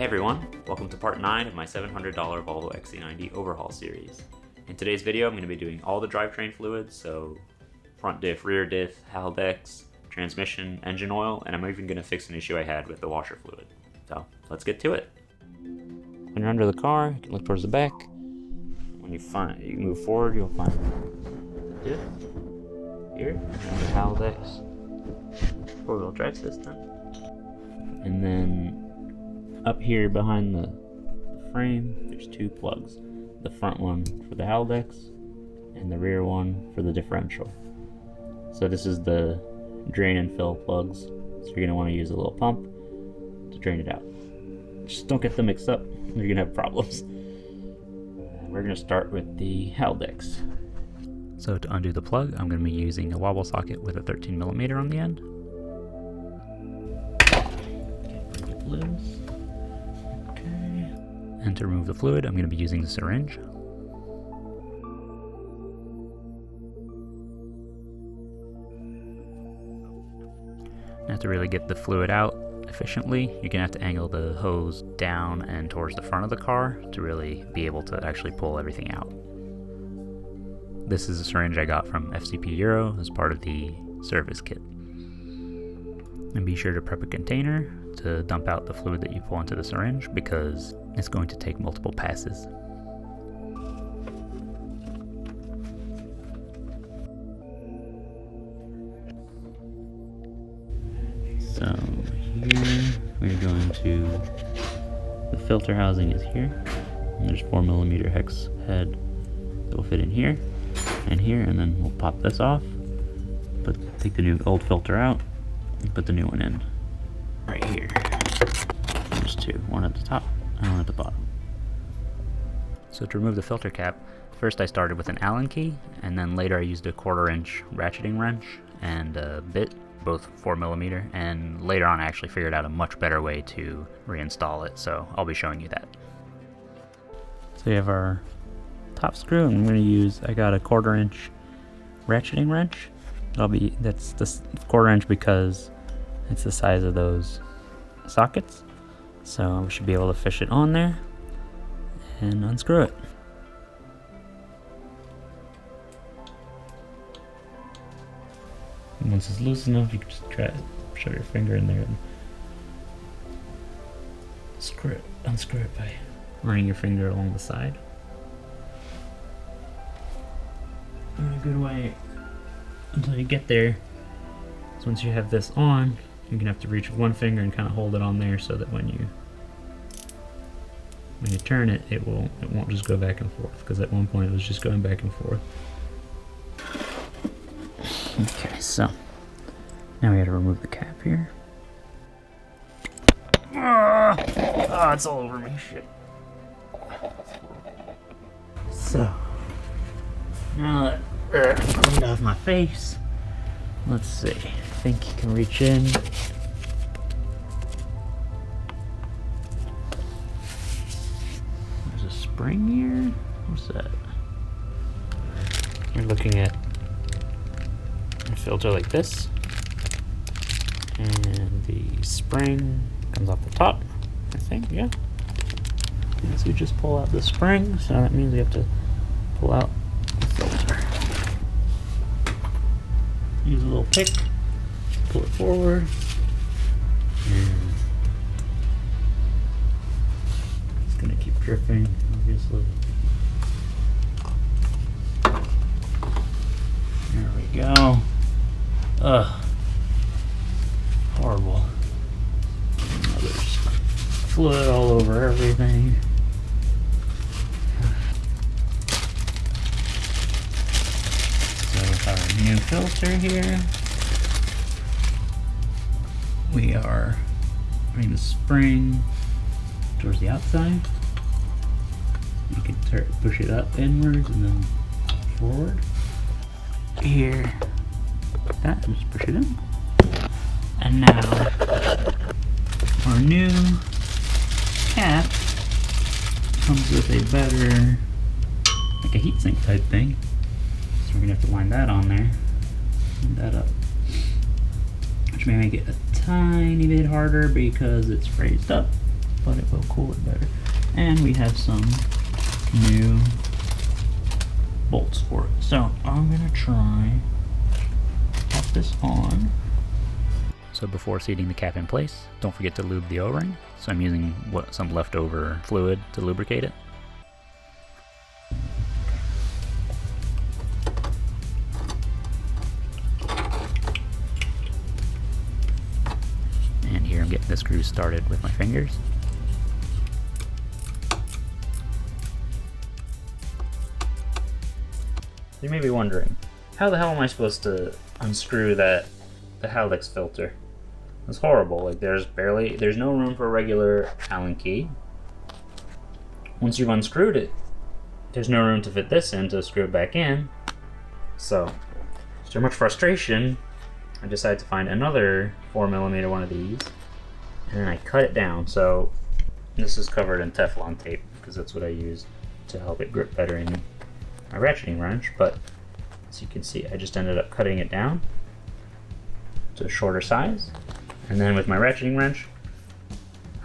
Hey everyone, welcome to part 9 of my $700 Volvo XC90 overhaul series. In today's video I'm going to be doing all the drivetrain fluids, so front diff, rear diff, Haldex, transmission, engine oil, and I'm even going to fix an issue I had with the washer fluid. So let's get to it. When you're under the car, you can look towards the back. When you move forward, you'll find the diff here, and the Haldex 4-wheel drive system. And then up here behind the frame, there's two plugs. The front one for the Haldex and the rear one for the differential. So this is the drain and fill plugs. So you're gonna want to use a little pump to drain it out. Just don't get them mixed up, you're gonna have problems. We're gonna start with the Haldex. So to undo the plug, I'm gonna be using a wobble socket with a 13mm on the end. Loose. Okay. And to remove the fluid, I'm going to be using the syringe. Now to really get the fluid out efficiently, you're going to have to angle the hose down and towards the front of the car to really be able to actually pull everything out. This is a syringe I got from FCP Euro as part of the service kit. And be sure to prep a container to dump out the fluid that you pull into the syringe because it's going to take multiple passes. So here we're going to, the filter housing is here, and there's 4mm hex head that will fit in here, and then we'll pop this off, but take the old filter out, and put the new one in right here. There's two, one at the top and one at the bottom. So to remove the filter cap, first I started with an Allen key, and then later I used a 1/4-inch ratcheting wrench and a bit, both 4mm, and later on I actually figured out a much better way to reinstall it, so I'll be showing you that. So we have our top screw, and I'm going to use, I got a 1/4-inch ratcheting wrench. That's the 1/4-inch because it's the size of those sockets. So we should be able to fish it on there and unscrew it. And once it's loose enough, you can just try to shove your finger in there and unscrew it by running your finger along the side. And a good way until you get there. So once you have this on, you're gonna have to reach with one finger and kind of hold it on there so that when you turn it, it won't just go back and forth, because at one point it was just going back and forth. Okay, so now we got to remove the cap here. Oh, it's all over me, shit. So now that I cleaned off my face, let's see. I think you can reach in. There's a spring here. What's that? You're looking at a filter like this, and the spring comes off the top, I think, yeah. And so you just pull out the spring, so that means we have to pull out the filter. Use a little pick, pull it forward, and it's gonna keep dripping, obviously. There we go. Ugh. Horrible. Now there's fluid all over everything. So with our new filter here, we are putting the spring towards the outside. You can push it up inwards and then forward. Here, like that, and just push it in. And now, our new cap comes with a better, like a heatsink type thing. So we're gonna have to line that on there, line that up. Which may make it a tiny bit harder because it's raised up. but it will cool it better. And we have some new bolts for it. So I'm gonna try pop this on. So before seating the cap in place, don't forget to lube the O-ring. So I'm using some leftover fluid to lubricate it. And here I'm getting the screws started with my fingers. You may be wondering, how the hell am I supposed to unscrew the Haldex filter? It's horrible. Like there's no room for a regular Allen key. Once you've unscrewed it, there's no room to fit this in to screw it back in. So, after much frustration, I decided to find another 4mm one of these, and then I cut it down. So this is covered in Teflon tape because that's what I used to help it grip better in my ratcheting wrench. But as you can see, I just ended up cutting it down to a shorter size. And then with my ratcheting wrench,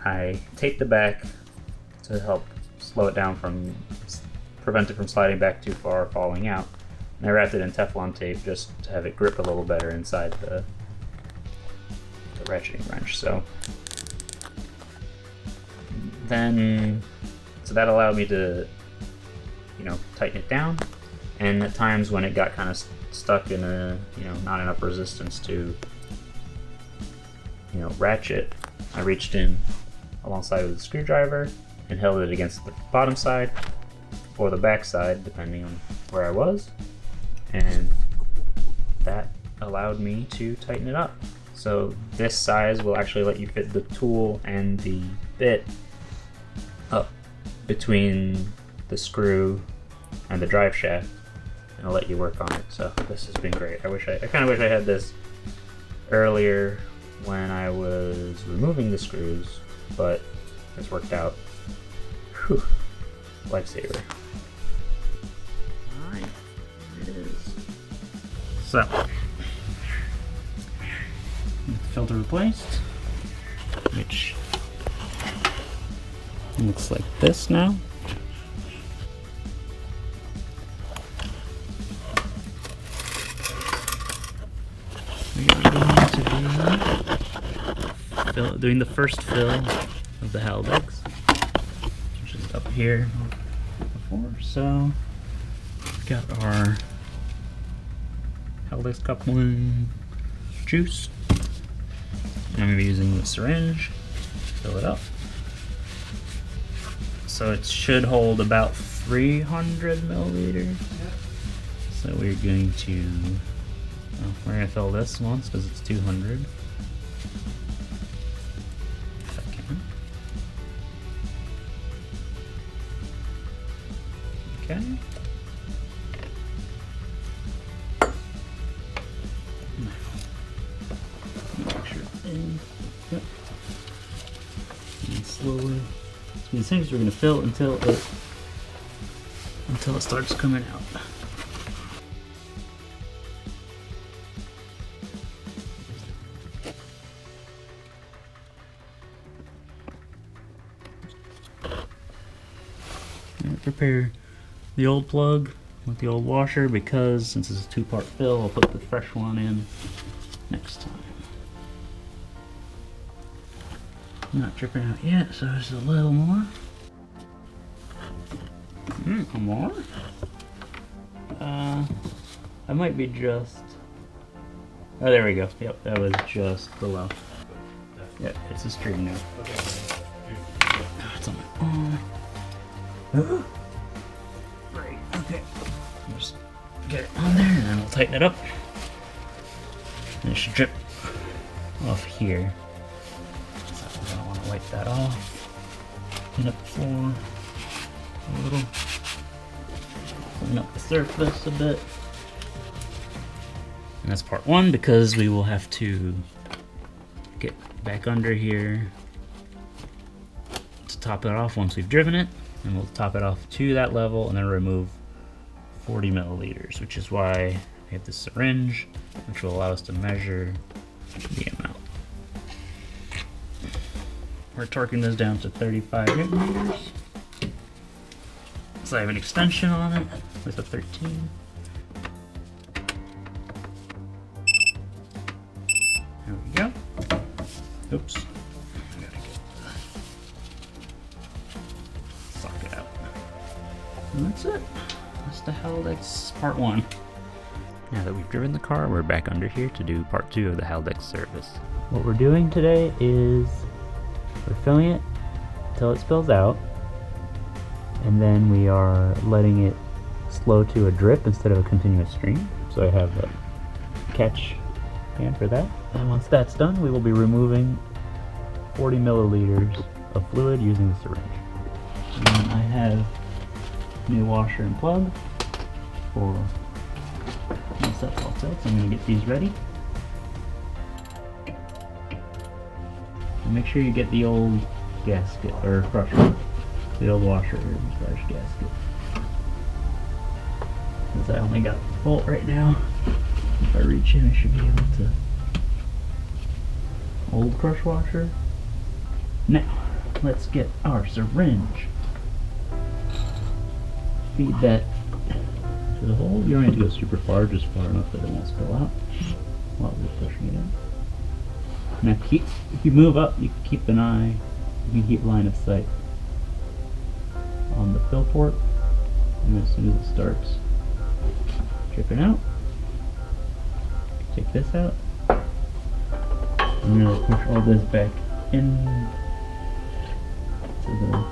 I taped the back to help slow it down prevent it from sliding back too far or falling out. And I wrapped it in Teflon tape just to have it grip a little better inside the ratcheting wrench. So that allowed me to, tighten it down. And at times when it got kind of stuck in not enough resistance to ratchet, I reached in alongside with a screwdriver and held it against the bottom side or the back side, depending on where I was, and that allowed me to tighten it up. So this size will actually let you fit the tool and the bit up between the screw and the drive shaft, and it'll let you work on it. So this has been great. I kind of wish I had this earlier when I was removing the screws, but it's worked out. Whew. Lifesaver. Alright, there it is. So, with the filter replaced, which looks like this now. We are going to be doing the first fill of the Haldex, which is up here before. So we've got our Haldex coupling juice. I'm going to be using the syringe to fill it up. So it should hold about 300 milliliters. So we're going to fill this once because it's 200. If I can. Okay. Make sure it's in. Yep. And slowly. So these things are going to fill until it starts coming out. Prepare the old plug with the old washer because since it's a two-part fill, I'll put the fresh one in next time. Not dripping out yet, so there's a little more. More? I might be just... Oh, there we go. Yep, that was just below. Yep, it's a stream now. Oh, it's on my arm. Great, okay. Just get it on there and then we'll tighten it up. And it should drip off here. So we're gonna want to wipe that off. Clean up the floor a little. Clean up the surface a bit. And that's part one because we will have to get back under here to top it off once we've driven it. And we'll top it off to that level and then remove 40 milliliters, which is why we have the syringe, which will allow us to measure the amount. We're torquing this down to 35 newton meters. So I have an extension on it with a 13. There we go. Oops. I gotta get the socket out. And that's it. That's the Haldex part 1. Now that we've driven the car, we're back under here to do part 2 of the Haldex service. What we're doing today is we're filling it until it spills out, and then we are letting it slow to a drip instead of a continuous stream. So I have a catch can for that. And once that's done, we will be removing 40 milliliters of fluid using the syringe. And I have new washer and plug for once that's all set, so I'm going to get these ready. And make sure you get the old gasket, or crusher, the old washer slash gasket. Since I only got the bolt right now, if I reach in I should be able to. Old crush washer. Now, let's get our syringe. Feed that to the hole. You don't have to go super far, just far enough that it won't spill out while we're pushing it in. Now if you move up, you can keep an eye, you can keep line of sight on the fill port, and as soon as it starts dripping out, take this out. I'm going to push all this back in to the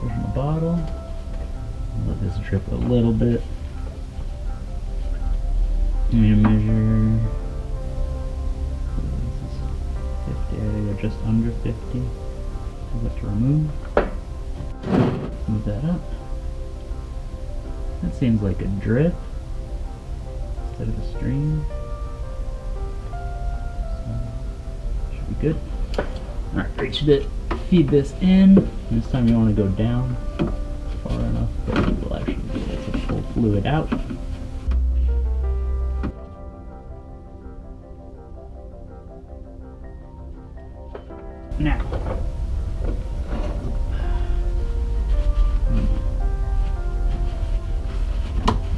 original bottle. Let this drip a little bit. I'm going to measure. This is 50. I gotta go just under 50. I'll let to remove. Move that up. That seems like a drip instead of a stream. So, should be good. Alright, reach it. Feed this in. And this time you want to go down far enough that you will actually be able to pull fluid out. Now,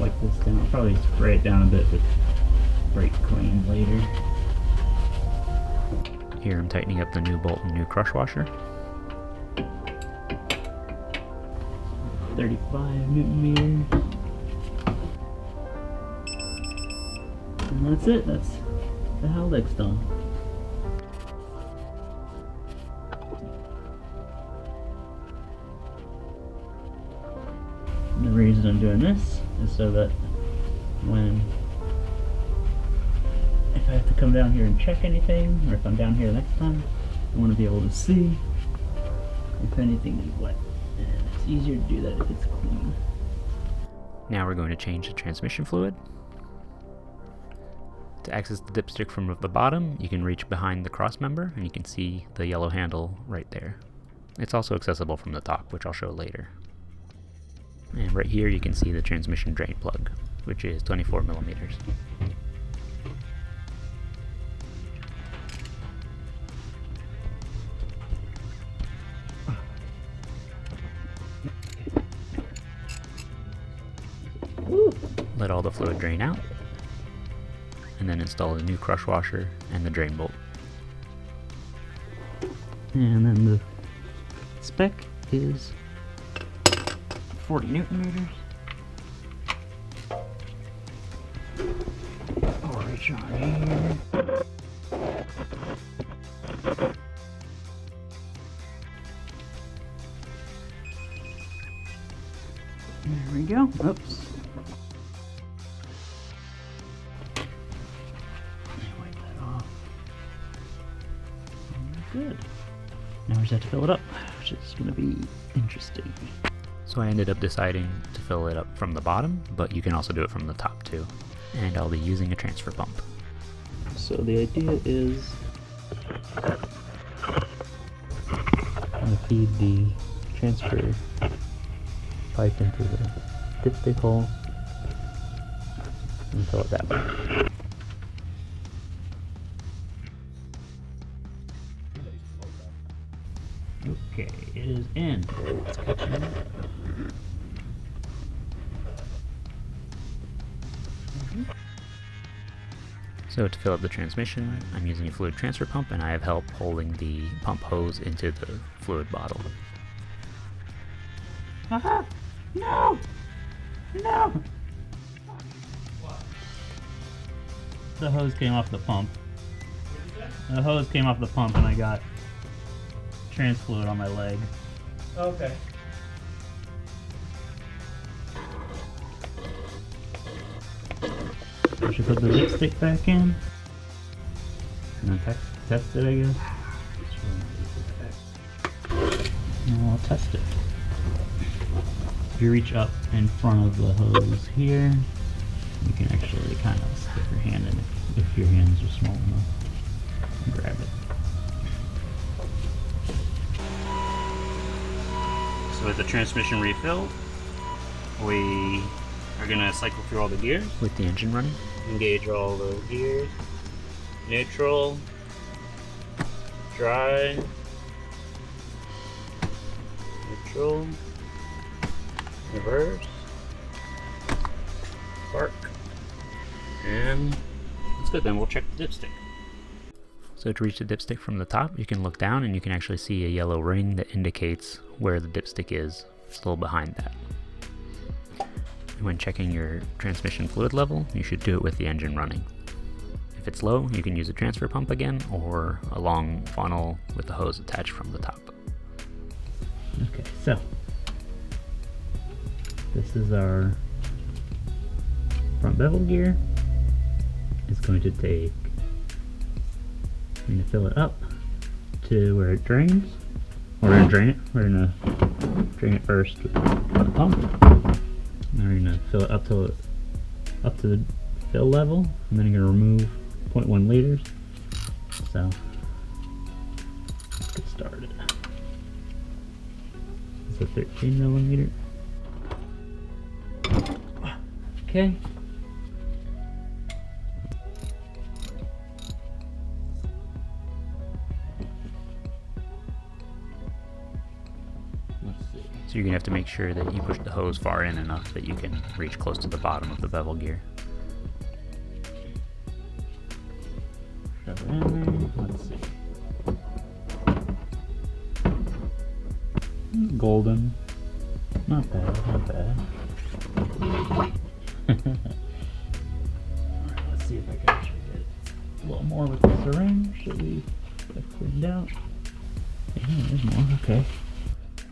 wipe this down. I'll probably spray it down a bit, but brake clean later. Here I'm tightening up the new bolt and new crush washer. 35 newton meters. And that's it. That's the Haldex done. And the reason I'm doing this is so that if I have to come down here and check anything, or if I'm down here next time, I want to be able to see if anything is wet. And it's easier to do that if it's clean. Now we're going to change the transmission fluid. To access the dipstick from the bottom, you can reach behind the cross member and you can see the yellow handle right there. It's also accessible from the top, which I'll show later. And right here you can see the transmission drain plug, which is 24 millimeters. Let all the fluid drain out, and then install the new crush washer and the drain bolt. And then the spec is 40 newton meters. I'll reach on here. There we go. Oops. Wipe that off. Good. Now we just have to fill it up, which is going to be interesting. So I ended up deciding to fill it up from the bottom, but you can also do it from the top too. And I'll be using a transfer pump. So the idea is I'm going to feed the transfer pipe into the dipstick hole and fill it that way. in. Let's kick in. So to fill up the transmission, I'm using a fluid transfer pump, and I have help holding the pump hose into the fluid bottle. Aha! No! No! What? The hose came off the pump. The hose came off the pump and I got trans fluid on my leg. Okay. I should put the dipstick back in and then test it, I guess. And I'll test it. If you reach up in front of the hose here, you can actually kind of stick your hand in it if your hands are small enough and grab it. So with the transmission refilled, we are going to cycle through all the gears with the engine running. Engage all the gears. Neutral, drive, neutral, reverse, park, and that's good. Then we'll check the dipstick. So to reach the dipstick from the top, you can look down and you can actually see a yellow ring that indicates where the dipstick is. It's a little behind that. When checking your transmission fluid level, you should do it with the engine running. If it's low, you can use a transfer pump again, or a long funnel with the hose attached from the top. Okay, so this is our front bevel gear. It's going to take, I'm going to fill it up to where it drains. We're going to drain it. We're going to drain it first with the pump. Now we're going to fill it up to the fill level, and then you're going to remove 0.1 liters. So let's get started. It's a 13 millimeter. Okay. So you're going to have to make sure that you push the hose far in enough that you can reach close to the bottom of the bevel gear. Shove it in there. Let's see. Golden. Not bad, not bad. Alright, let's see if I can actually get a little more with the syringe that we cleaned out. Yeah, there's more, okay.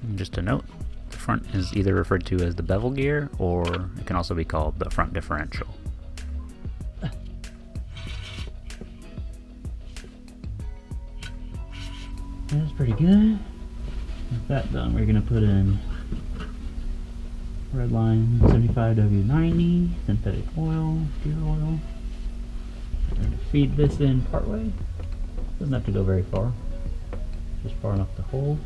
And just a note, the front is either referred to as the bevel gear, or it can also be called the front differential. That's pretty good. With that done, we're going to put in Redline 75W90, synthetic oil, gear oil. We're going to feed this in partway. Doesn't have to go very far, just far enough to hold.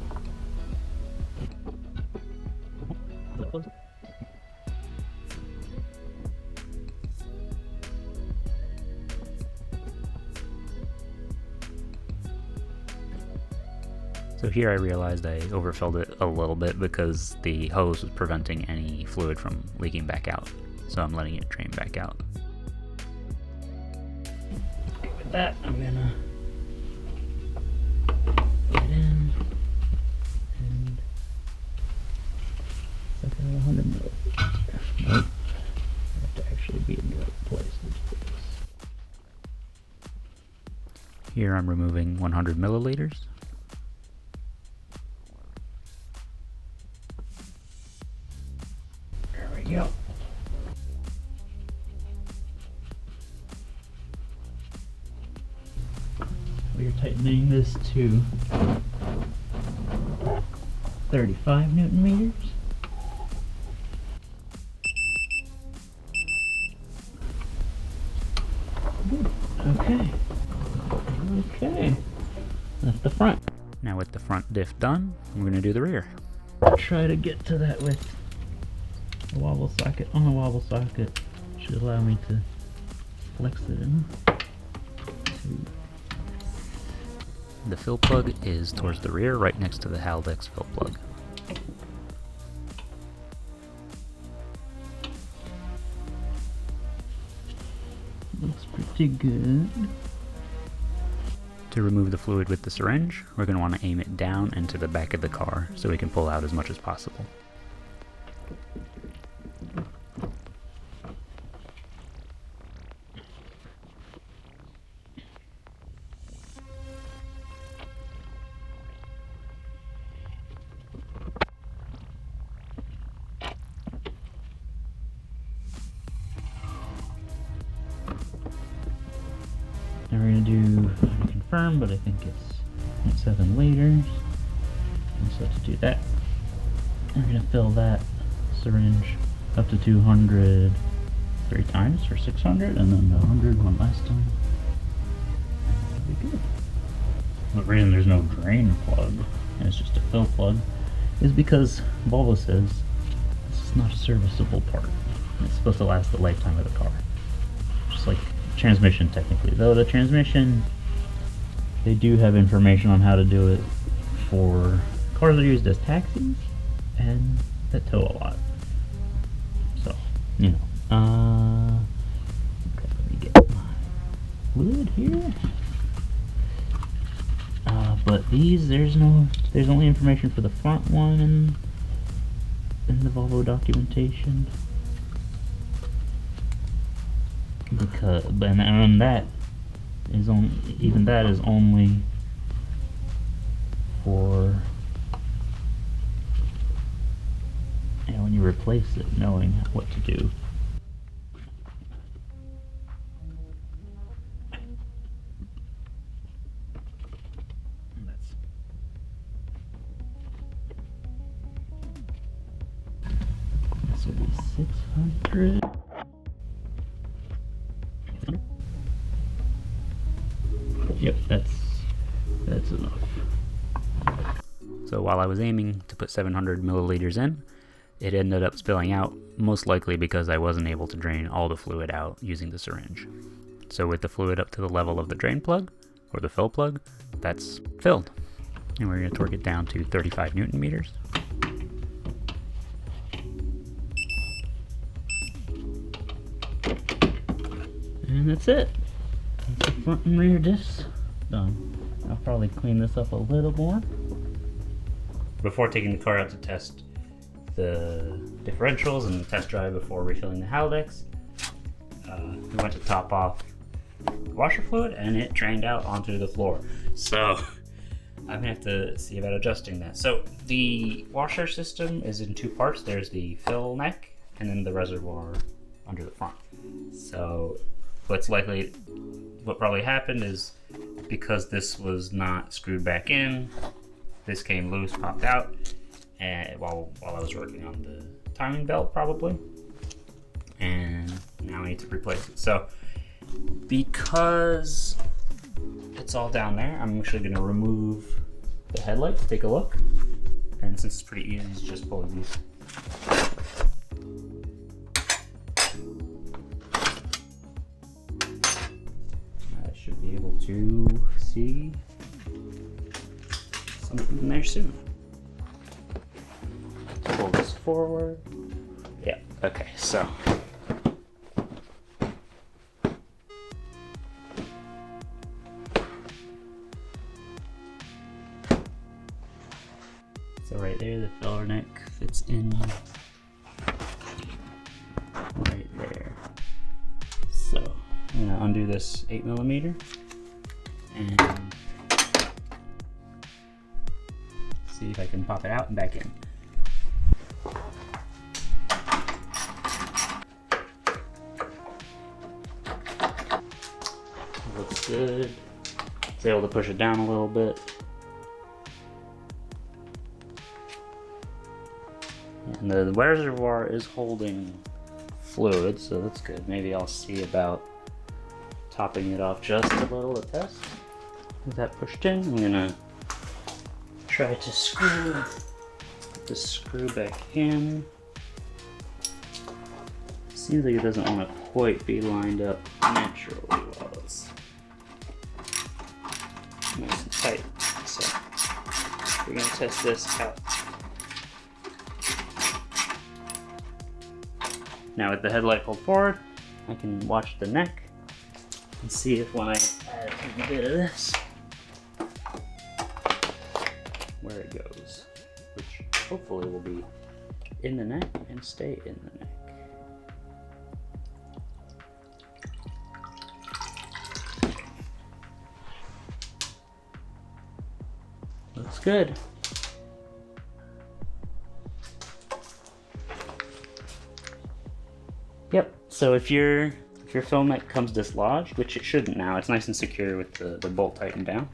So here I realized I overfilled it a little bit because the hose was preventing any fluid from leaking back out. So I'm letting it drain back out. With that, I'm gonna put it in and set it at 100 milliliters. Nope. I have to actually be in the right place to do this. Here I'm removing 100 milliliters. Yep. We are tightening this to 35 Newton meters. Okay. Okay. That's the front. Now with the front diff done, we're going to do the rear. Try to get to that with a wobble socket. On the wobble socket should allow me to flex it in. The fill plug is towards the rear, right next to the Haldex fill plug. Looks pretty good. To remove the fluid with the syringe, we're going to want to aim it down into the back of the car so we can pull out as much as possible. And we're going to do confirm, but I think it's 7 liters. And so to do that, we're going to fill that syringe up to 200 3 times for 600, and then 100 one last time. That'll be good. The reason there's no drain plug, and it's just a fill plug, is because Volvo says this is not a serviceable part. It's supposed to last the lifetime of the car. Just like transmission technically, though the transmission, they do have information on how to do it for cars that are used as taxis and that tow a lot. So, you know. Okay, let me get my fluid here. But these, there's only information for the front one in the Volvo documentation. Because, and that is only, even that is only for, you know, when you replace it, knowing what to do. This would be 600. Yep, that's enough. So while I was aiming to put 700 milliliters in, it ended up spilling out, most likely because I wasn't able to drain all the fluid out using the syringe. So with the fluid up to the level of the drain plug, or the fill plug, that's filled. And we're going to torque it down to 35 Newton meters. And that's it. That's the front and rear discs done. I'll probably clean this up a little more. Before taking the car out to test the differentials and test drive before refilling the Haldex, we went to top off washer fluid and it drained out onto the floor. So I'm gonna have to see about adjusting that. So the washer system is in 2 parts. There's the fill neck and then the reservoir under the front. So what probably happened is, because this was not screwed back in, this came loose, popped out, and while I was working on the timing belt probably, and now I need to replace it. So because it's all down there, I'm actually going to remove the headlight to take a look, and since it's pretty easy to just pull these. I should be able to see something in there soon. Pull this forward. Yeah, okay, so. So right there, the filler neck fits in right there. So I'm gonna undo this 8mm and see if I can pop it out and back in. Looks good. I was able to push it down a little bit. And the reservoir is holding fluid, so that's good. Maybe I'll see about topping it off just a little to test. With that pushed in, I'm gonna try to screw the screw back in. Seems like it doesn't want to quite be lined up naturally while it's nice and tight. So we're gonna test this out. Now with the headlight pulled forward, I can watch the neck Let's see if when I add a bit of this, where it goes, which hopefully will be in the neck and stay in the neck. Looks good. Yep, so if your film neck comes dislodged, which it shouldn't now, it's nice and secure with the bolt tightened down.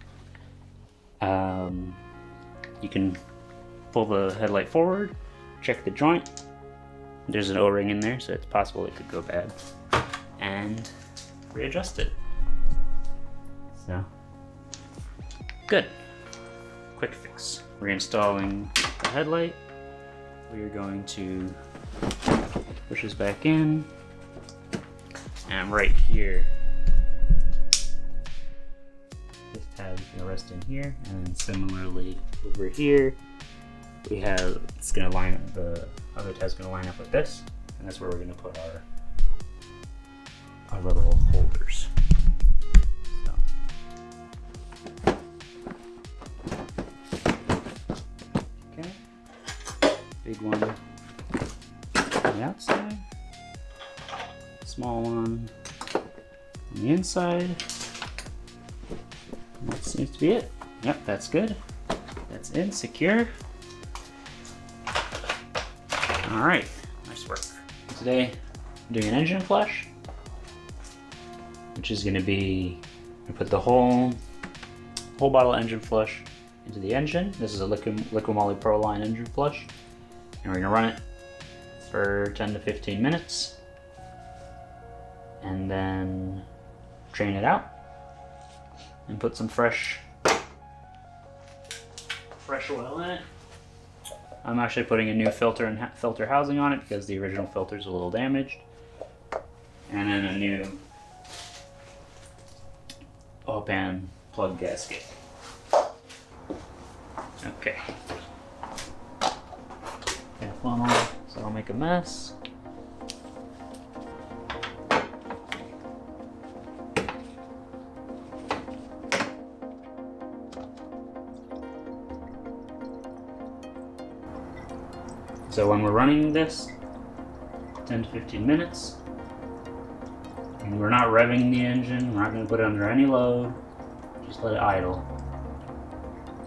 You can pull the headlight forward, check the joint. There's an O-ring in there, so it's possible it could go bad. And readjust it. So, good. Quick fix. Reinstalling the headlight. We are going to push this back in. And right here, this tab is going to rest in here, and then similarly over here, we have, it's going to line up, the other tab's going to line up with this, and that's where we're going to put our little holders. So. Okay, big one on the outside. Small one on the inside. And that seems to be it. Yep, that's good. That's in, secure. Alright, nice work. Today, I'm doing an engine flush, which is going to be, I'm going to put the whole bottle of engine flush into the engine. This is a Liquimoly Pro Line engine flush, and we're going to run it for 10 to 15 minutes. And then drain it out and put some fresh oil in it. I'm actually putting a new filter and filter housing on it because the original filter is a little damaged. And then a new oil pan plug gasket. Okay. Funnel so I don't make a mess. So when we're running this, 10 to 15 minutes, and we're not revving the engine, we're not going to put it under any load, just let it idle.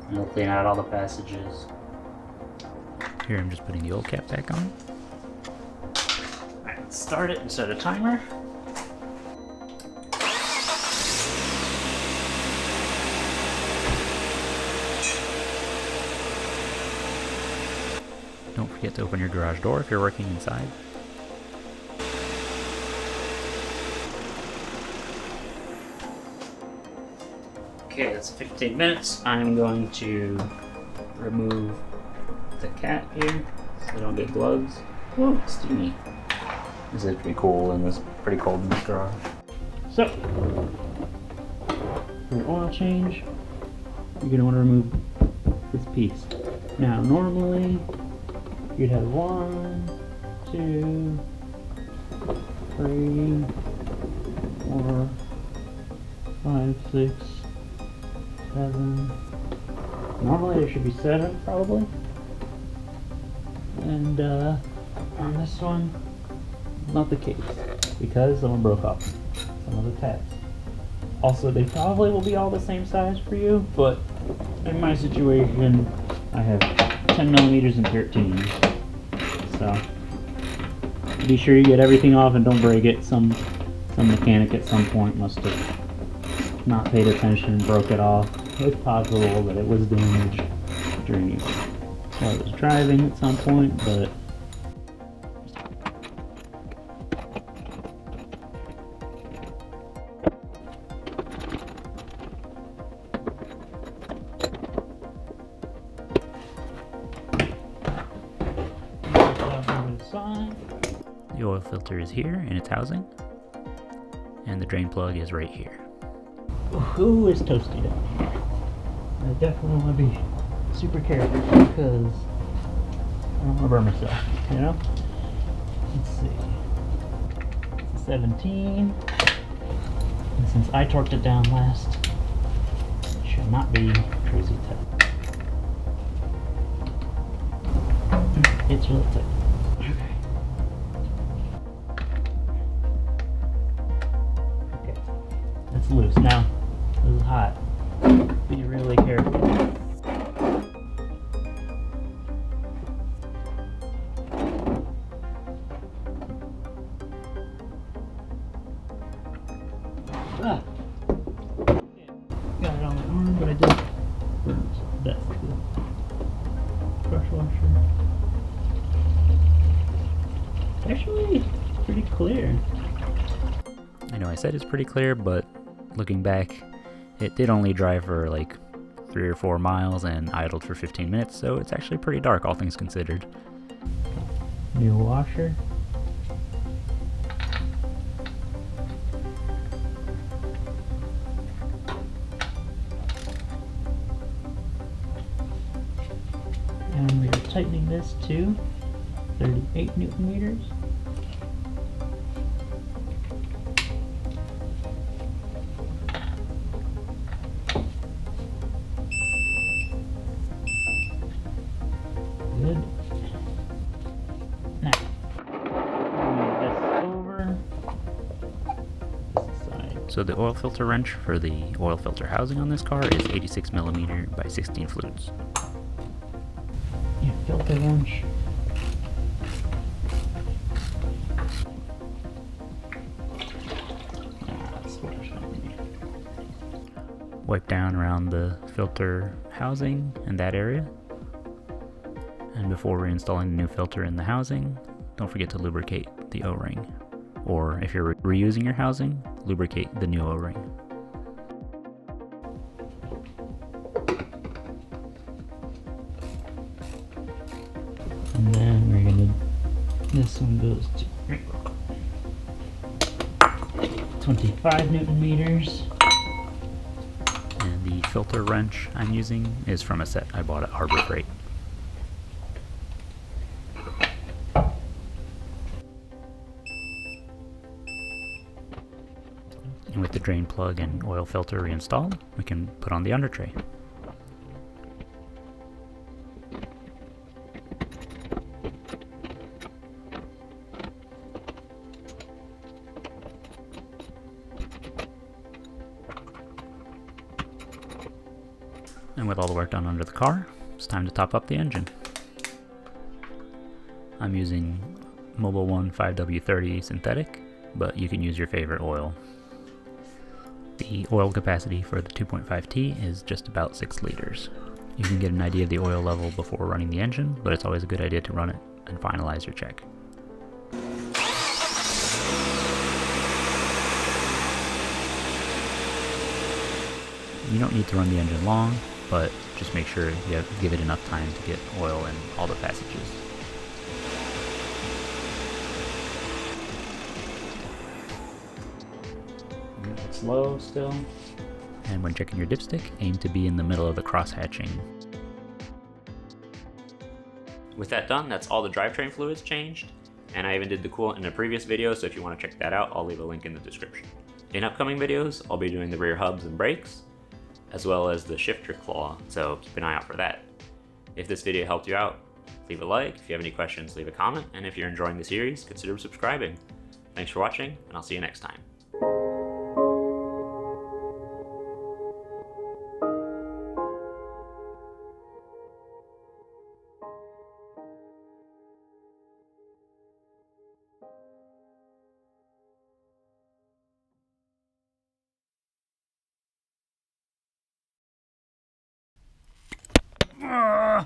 And it'll clean out all the passages. Here I'm just putting the old cap back on. Alright, let's start it and set a timer. Don't forget to open your garage door if you're working inside. Okay, that's 15 minutes. I'm going to remove the cap here so I don't get gloves. Woo, steamy. This is pretty cool and it's pretty cold in this garage. So, for your oil change, you're going to want to remove this piece. Now, normally, you'd have 1, 2, 3, 4, 5, 6, 7. Normally there should be 7 probably. And on this one, not the case because someone broke off some of the tabs. Also, they probably will be all the same size for you, but in my situation, I have 10 millimeters and 13. So be sure you get everything off and don't break it. Some mechanic at some point must have not paid attention and broke it off. It's possible that it was damaged during while I was driving at some point, but the oil filter is here in its housing, and the drain plug is right here. Who is toasty down here? I definitely want to be super careful because I don't want to burn myself, you know? Let's see. It's a 17. This since I torqued it down last, it should not be crazy tight. It's really tight. Okay. That's loose. Now, this is hot. Be really careful. Ah. Got it on my arm, but I did burn. That's the brush washer. Actually, it's pretty clear. I know I said it's pretty clear, but looking back, it did only drive for like 3 or 4 miles and idled for 15 minutes, so it's actually pretty dark, all things considered. New washer. And we are tightening this to 38 Newton meters. Good. Now, move this over this side. So the oil filter wrench for the oil filter housing on this car is 86 millimeter by 16 flutes. Your filter wrench. Wipe down around the filter housing in that area. And before reinstalling the new filter in the housing, don't forget to lubricate the O-ring. Or if you're reusing your housing, lubricate the new O-ring. And then we're gonna, this one goes to 25 Newton meters. And the filter wrench I'm using is from a set I bought at Harbor Freight. And with the drain plug and oil filter reinstalled, we can put on the under tray. And with all the work done under the car, it's time to top up the engine. I'm using Mobil 1 5W30 synthetic, but you can use your favorite oil. The oil capacity for the 2.5T is just about 6 liters. You can get an idea of the oil level before running the engine, but it's always a good idea to run it and finalize your check. You don't need to run the engine long, but just make sure you give it enough time to get oil in all the passages. It's low still. And when checking your dipstick, aim to be in the middle of the cross-hatching. With that done, that's all the drivetrain fluids changed, and I even did the coolant in a previous video, so if you want to check that out, I'll leave a link in the description. In upcoming videos, I'll be doing the rear hubs and brakes, as well as the shifter claw, so keep an eye out for that. If this video helped you out, leave a like. If you have any questions, leave a comment, and if you're enjoying the series, consider subscribing. Thanks for watching, and I'll see you next time.